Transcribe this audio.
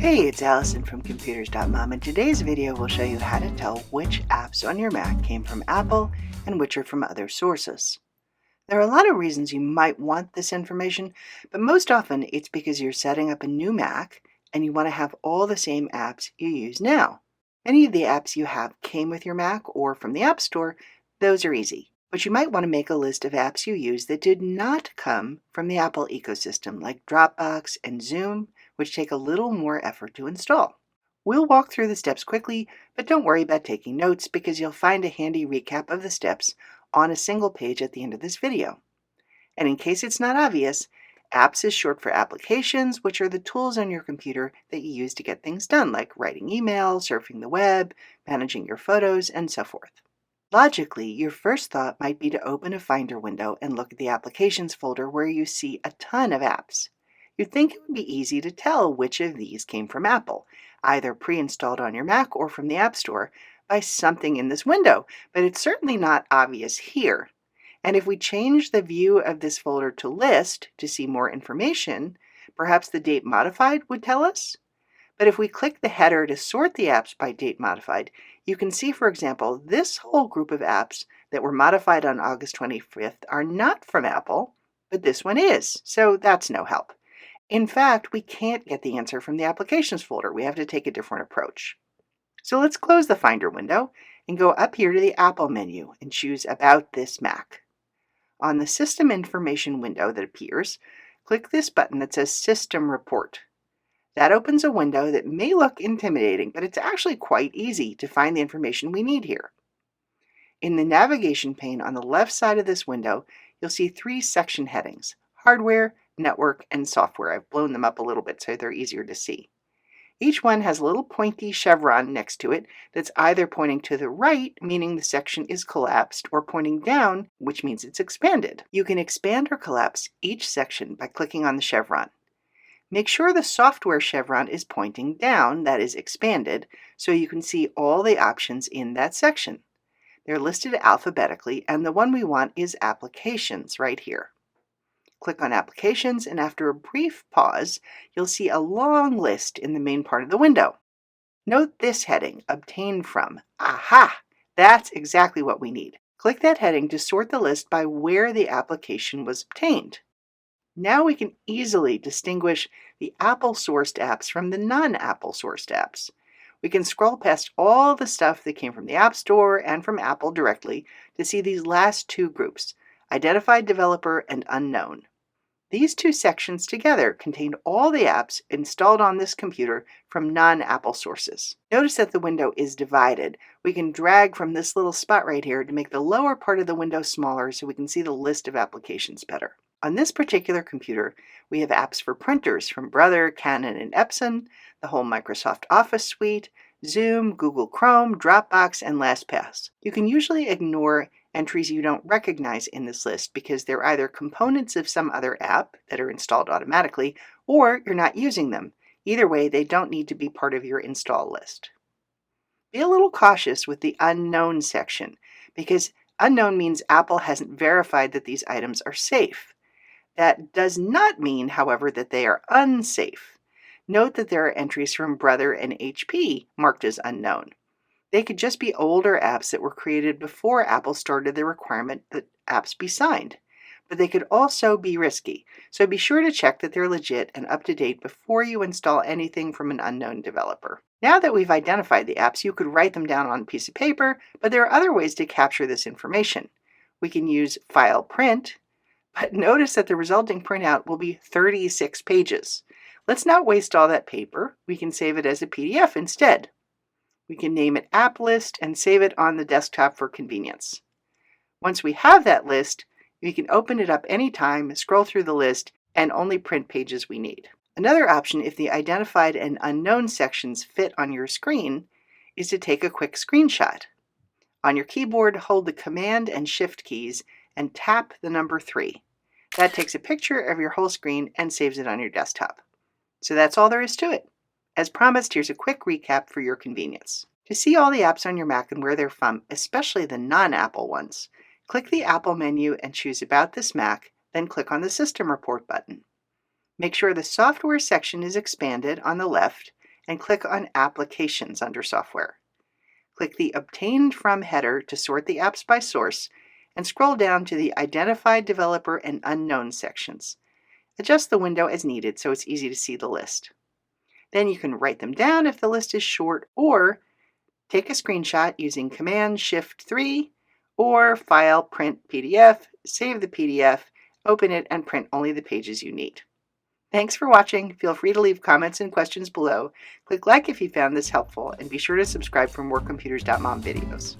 Hey, it's Allison from Computers.mom, and today's video will show you how to tell which apps on your Mac came from Apple and which are from other sources. There are a lot of reasons you might want this information, but most often it's because you're setting up a new Mac and you want to have all the same apps you use now. Any of the apps you have came with your Mac or from the App Store, those are easy. But you might want to make a list of apps you use that did not come from the Apple ecosystem, like Dropbox and Zoom, which take a little more effort to install. We'll walk through the steps quickly, but don't worry about taking notes because you'll find a handy recap of the steps on a single page at the end of this video. And in case it's not obvious, apps is short for applications, which are the tools on your computer that you use to get things done, like writing email, surfing the web, managing your photos, and so forth. Logically, your first thought might be to open a Finder window and look at the Applications folder where you see a ton of apps. You'd think it would be easy to tell which of these came from Apple, either pre-installed on your Mac or from the App Store, by something in this window, but it's certainly not obvious here. And if we change the view of this folder to List to see more information, perhaps the date modified would tell us? But if we click the header to sort the apps by date modified, you can see, for example, this whole group of apps that were modified on August 25th are not from Apple, but this one is, so that's no help. In fact, we can't get the answer from the Applications folder. We have to take a different approach. So let's close the Finder window and go up here to the Apple menu and choose About This Mac. On the System Information window that appears, click this button that says System Report. That opens a window that may look intimidating, but it's actually quite easy to find the information we need here. In the navigation pane on the left side of this window, you'll see three section headings: Hardware, Network, and Software. I've blown them up a little bit so they're easier to see. Each one has a little pointy chevron next to it that's either pointing to the right, meaning the section is collapsed, or pointing down, which means it's expanded. You can expand or collapse each section by clicking on the chevron. Make sure the Software chevron is pointing down, that is expanded, so you can see all the options in that section. They're listed alphabetically, and the one we want is Applications right here. Click on Applications, and after a brief pause, you'll see a long list in the main part of the window. Note this heading, Obtained From. Aha! That's exactly what we need. Click that heading to sort the list by where the application was obtained. Now we can easily distinguish the Apple-sourced apps from the non-Apple-sourced apps. We can scroll past all the stuff that came from the App Store and from Apple directly to see these last two groups, Identified Developer and Unknown. These two sections together contain all the apps installed on this computer from non-Apple sources. Notice that the window is divided. We can drag from this little spot right here to make the lower part of the window smaller so we can see the list of applications better. On this particular computer, we have apps for printers from Brother, Canon, and Epson, the whole Microsoft Office suite, Zoom, Google Chrome, Dropbox, and LastPass. You can usually ignore entries you don't recognize in this list because they're either components of some other app that are installed automatically, or you're not using them. Either way, they don't need to be part of your install list. Be a little cautious with the Unknown section because unknown means Apple hasn't verified that these items are safe. That does not mean, however, that they are unsafe. Note that there are entries from Brother and HP marked as unknown. They could just be older apps that were created before Apple started the requirement that apps be signed. But they could also be risky, so be sure to check that they're legit and up to date before you install anything from an unknown developer. Now that we've identified the apps, you could write them down on a piece of paper, but there are other ways to capture this information. We can use File Print, but notice that the resulting printout will be 36 pages. Let's not waste all that paper. We can save it as a PDF instead. We can name it App List and save it on the desktop for convenience. Once we have that list, we can open it up anytime, scroll through the list, and only print pages we need. Another option, if the identified and unknown sections fit on your screen, is to take a quick screenshot. On your keyboard, hold the Command and Shift keys and tap the number 3. That takes a picture of your whole screen and saves it on your desktop. So that's all there is to it. As promised, here's a quick recap for your convenience. To see all the apps on your Mac and where they're from, especially the non-Apple ones, click the Apple menu and choose About This Mac, then click on the System Report button. Make sure the Software section is expanded on the left and click on Applications under Software. Click the Obtained From header to sort the apps by source, and scroll down to the Identified Developer and Unknown sections. Adjust the window as needed so it's easy to see the list. Then you can write them down if the list is short, or take a screenshot using Command-Shift-3 or File, Print PDF, save the PDF, open it, and print only the pages you need. Thanks for watching. Feel free to leave comments and questions below. Click like if you found this helpful, and be sure to subscribe for more Computers.mom videos.